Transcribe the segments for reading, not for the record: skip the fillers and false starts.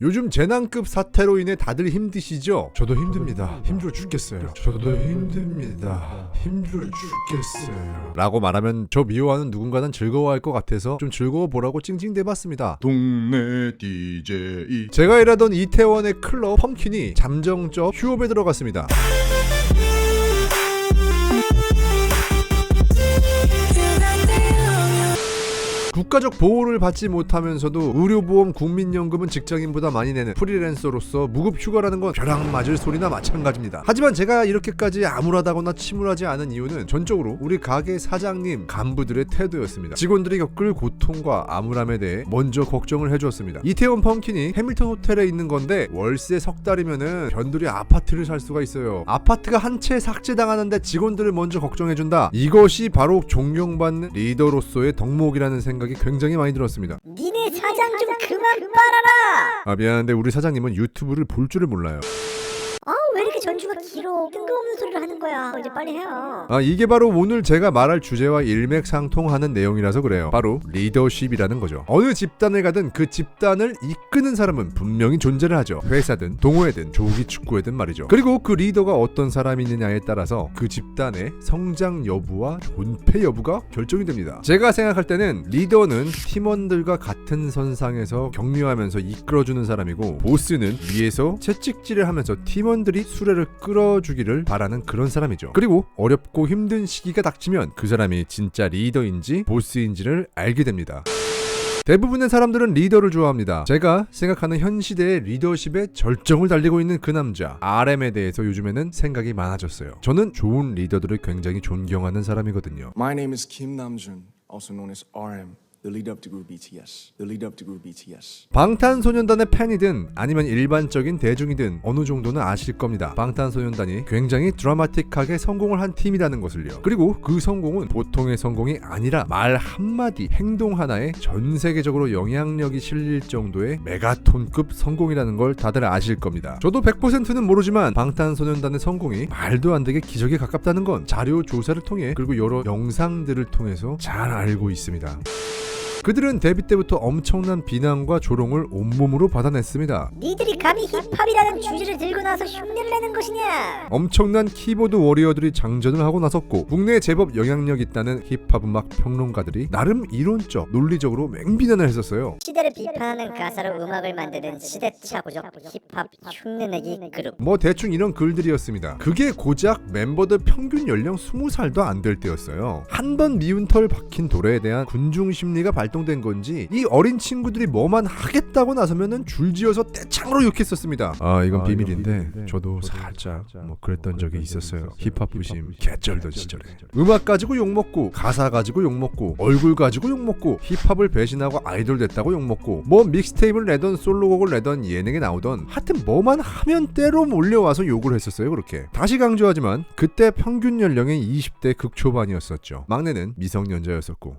요즘 재난급 사태로 인해 다들 힘드시죠? 저도 힘듭니다. 힘들어 죽겠어요. 저도 힘듭니다. 힘들어 죽겠어요. 라고 말하면 저 미워하는 누군가는 즐거워할 것 같아서 좀 즐거워 보라고 찡찡대봤습니다. 동네 DJ. 제가 일하던 이태원의 클럽 펌킨이 잠정적 휴업에 들어갔습니다. 국가적 보호를 받지 못하면서도 의료보험 국민연금은 직장인보다 많이 내는 프리랜서로서 무급 휴가라는 건 벼락 맞을 소리나 마찬가지입니다. 하지만 제가 이렇게까지 암울하다거나 침울하지 않은 이유는 전적으로 우리 가게 사장님, 간부들의 태도였습니다. 직원들이 겪을 고통과 암울함에 대해 먼저 걱정을 해주었습니다. 이태원 펌킨이 해밀턴 호텔에 있는 건데 월세 석 달이면은 변두리 아파트를 살 수가 있어요. 아파트가 한 채 삭제당하는데 직원들을 먼저 걱정해준다. 이것이 바로 존경받는 리더로서의 덕목이라는 생각이 굉장히 많이 들었습니다. 니네 사장 좀 그만 빨아라. 미안한데 우리 사장님은 유튜브를 볼 줄을 몰라요. 왜 이렇게 전주가 길어? 뜬금없는 소리를 하는 거야. 이제 빨리 해요. 이게 바로 오늘 제가 말할 주제와 일맥상통하는 내용이라서 그래요. 바로 리더십이라는 거죠. 어느 집단을 가든 그 집단을 이끄는 사람은 분명히 존재를 하죠. 회사든 동호회든 조기 축구회든 말이죠. 그리고 그 리더가 어떤 사람이 있느냐에 따라서 그 집단의 성장 여부와 존폐 여부가 결정이 됩니다. 제가 생각할 때는 리더는 팀원들과 같은 선상에서 격려하면서 이끌어주는 사람이고, 보스는 위에서 채찍질을 하면서 팀원들이 수레를 끌어주기를 바라는 그런 사람이죠. 그리고 어렵고 힘든 시기가 닥치면 그 사람이 진짜 리더인지 보스인지를 알게 됩니다. 대부분의 사람들은 리더를 좋아합니다. 제가 생각하는 현 시대의 리더십에 절정을 달리고 있는 그 남자 RM에 대해서 요즘에는 생각이 많아졌어요. 저는 좋은 리더들을 굉장히 존경하는 사람이거든요. My name is Kim Namjoon, also known as RM. The leader of the group BTS. The leader of the group BTS. 방탄소년단의 팬이든 아니면 일반적인 대중이든 어느 정도는 아실 겁니다. 방탄소년단이 굉장히 드라마틱하게 성공을 한 팀이라는 것을요. 그리고 그 성공은 보통의 성공이 아니라 말 한마디, 행동 하나에 전 세계적으로 영향력이 실릴 정도의 메가톤급 성공이라는 걸 다들 아실 겁니다. 저도 100%는 모르지만 방탄소년단의 성공이 말도 안 되게 기적에 가깝다는 건 자료 조사를 통해, 그리고 여러 영상들을 통해서 잘 알고 있습니다. 그들은 데뷔 때부터 엄청난 비난과 조롱을 온몸으로 받아냈습니다. 니들이 감히 힙합이라는 주제를 들고 나서 흉내를 내는 것이냐? 엄청난 키보드 워리어들이 장전을 하고 나섰고, 국내에 제법 영향력 있다는 힙합 음악 평론가들이 나름 이론적, 논리적으로 맹비난을 했었어요. 시대를 비판하는 가사로 음악을 만드는 시대착오적 힙합 흉내내기 그룹. 뭐 대충 이런 글들이었습니다. 그게 고작 멤버들 평균 연령 20살도 안 될 때였어요. 한 번 미운 털 박힌 돌에 대한 군중 심리가 발동된 건지 이 어린 친구들이 뭐만 하겠다고 나서면은 줄지어서 떼창으로 욕했었습니다. 이건 비밀인데 저도 살짝 뭐 그랬던 적이 있었어요. 힙합 부심 개쩔던 시절에. 음악 가지고 욕먹고, 가사 가지고 욕먹고, 얼굴 가지고 욕먹고, 힙합을 배신하고 아이돌 됐다고 욕먹고, 뭐 믹스테이프를 내던 솔로곡을 내던 예능에 나오던, 하여튼 뭐만 하면 때로 몰려와서 욕을 했었어요. 그렇게 다시 강조하지만 그때 평균 연령이 20대 극초반이었었죠. 막내는 미성년자였었고,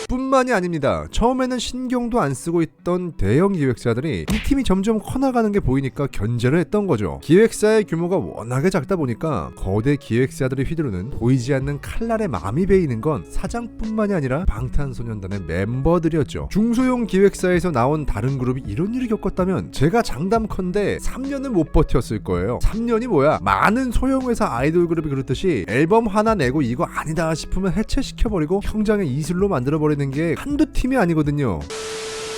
뿐만이 아닙니다. 처음에는 신경도 안 쓰고 있던 대형 기획사들이 이 팀이 점점 커나가는 게 보이니까 견제를 했던 거죠. 기획사의 규모가 워낙에 작다 보니까 거대 기획사들이 휘두르는 보이지 않는 칼날에 마음이 베이는 건 사장뿐만이 아니라 방탄소년단의 멤버들이었죠. 중소형 기획사에서 나온 다른 그룹이 이런 일을 겪었다면 제가 장담컨대 3년은 못 버텼을 거예요. 3년이 뭐야? 많은 소형회사 아이돌 그룹이 그렇듯이 앨범 하나 내고 이거 아니다 싶으면 해체시켜버리고 형장의 이슬로 만들어버리는 게 한두 팀이 아니거든요.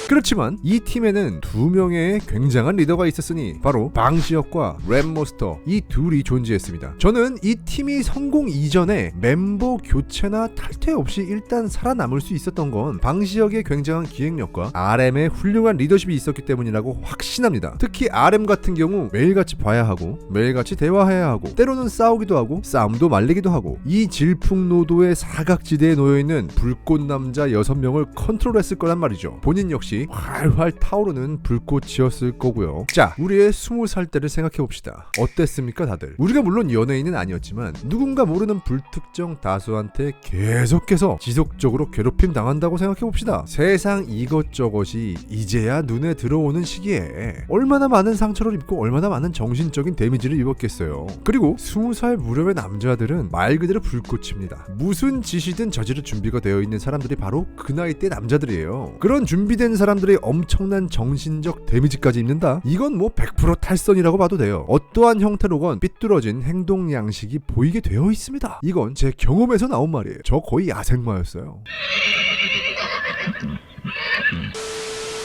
그렇지만 이 팀에는 두 명의 굉장한 리더가 있었으니 바로 방시혁과 랩몬스터, 이 둘이 존재했습니다. 저는 이 팀이 성공 이전에 멤버 교체나 탈퇴 없이 일단 살아남을 수 있었던 건 방시혁의 굉장한 기획력과 RM의 훌륭한 리더십이 있었기 때문이라고 확신합니다. 특히 RM 같은 경우 매일같이 봐야 하고, 매일같이 대화해야 하고, 때로는 싸우기도 하고, 싸움도 말리기도 하고, 이 질풍노도의 사각지대에 놓여있는 불꽃남자 6명을 컨트롤했을 거란 말이죠. 본인 역시 활활 타오르는 불꽃이었을 거고요. 자, 우리의 20살 때를 생각해봅시다. 어땠습니까 다들? 우리가 물론 연예인은 아니었지만 누군가 모르는 불특정 다수한테 계속해서 지속적으로 괴롭힘 당한다고 생각해봅시다. 세상 이것저것이 이제야 눈에 들어오는 시기에 얼마나 많은 상처를 입고 얼마나 많은 정신적인 데미지를 입었겠어요. 그리고 20살 무렵의 남자들은 말 그대로 불꽃입니다. 무슨 짓이든 저지를 준비가 되어 있는 사람들이 바로 그 나이 때 남자들이에요. 그런 준비된 사람 사람들이 엄청난 정신적 데미지까지 입는다? 이건 뭐 100% 탈선이라고 봐도 돼요. 어떠한 형태로건 삐뚤어진 행동 양식이 보이게 되어 있습니다. 이건 제 경험에서 나온 말이에요. 저 거의 야생마였어요.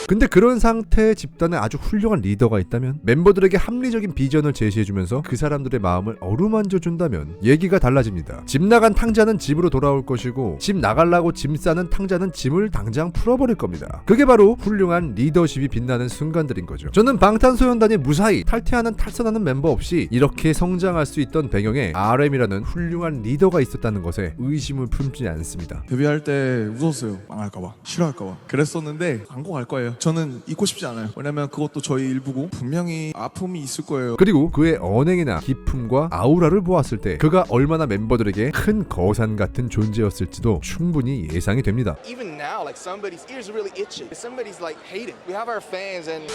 근데 그런 상태의 집단에 아주 훌륭한 리더가 있다면, 멤버들에게 합리적인 비전을 제시해주면서 그 사람들의 마음을 어루만져준다면 얘기가 달라집니다. 집 나간 탕자는 집으로 돌아올 것이고, 집 나가려고 짐 싸는 탕자는 짐을 당장 풀어버릴 겁니다. 그게 바로 훌륭한 리더십이 빛나는 순간들인 거죠. 저는 방탄소년단이 무사히 탈퇴하는 탈선하는 멤버 없이 이렇게 성장할 수 있던 배경에 RM이라는 훌륭한 리더가 있었다는 것에 의심을 품지 않습니다. 데뷔할 때 웃었어요. 망할까봐, 싫어할까봐. 그랬었는데 안 꼭 갈 거예요. 저는 잊고 싶지 않아요. 왜냐면 그것도 저희 일부고 분명히 아픔이 있을 거예요. 그리고 그의 언행이나 기품과 아우라를 보았을 때 그가 얼마나 멤버들에게 큰 거산 같은 존재였을지도 충분히 예상이 됩니다. Even now, like somebody's ears are really itching. Somebody's like hating. We have our fans and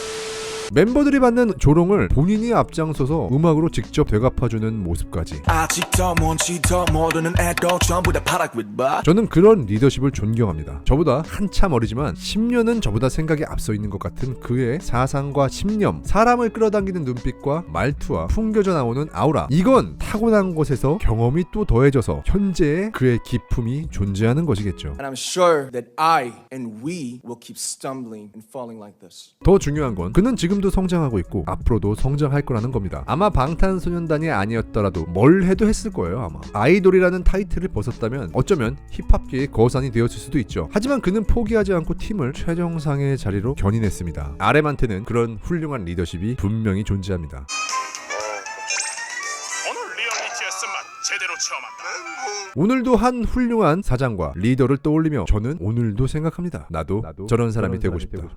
멤버들이 받는 조롱을 본인이 앞장서서 음악으로 직접 되갚아주는 모습까지. 아직도 뭔지도 모르는 애도 전부 다 파락윗바. 저는 그런 리더십을 존경합니다. 저보다 한참 어리지만 10년은 저보다 생각이 앞서 있는 것 같은 그의 사상과 신념, 사람을 끌어당기는 눈빛과 말투와 풍겨져 나오는 아우라, 이건 타고난 것에서 경험이 또 더해져서 현재의 그의 기품이 존재하는 것이겠죠. And I'm sure that I and we will keep stumbling and falling like this. 더 중요한 건 그는 지금도 성장하고 있고 앞으로도 성장할 거라는 겁니다. 아마 방탄소년단이 아니었더라도 뭘 해도 했을 거예요. 아마 아이돌이라는 타이틀을 벗었다면 어쩌면 힙합계의 거산이 되었을 수도 있죠. 하지만 그는 포기하지 않고 팀을 최정상의 자리로 견인했습니다. RM한테는 그런 훌륭한 리더십이 분명히 존재합니다. 오늘 리얼리티에서 맛 제대로 체험한다. 오늘도 한 훌륭한 사장과 리더를 떠올리며 저는 오늘도 생각합니다. 나도 저런 사람이 되고 싶다.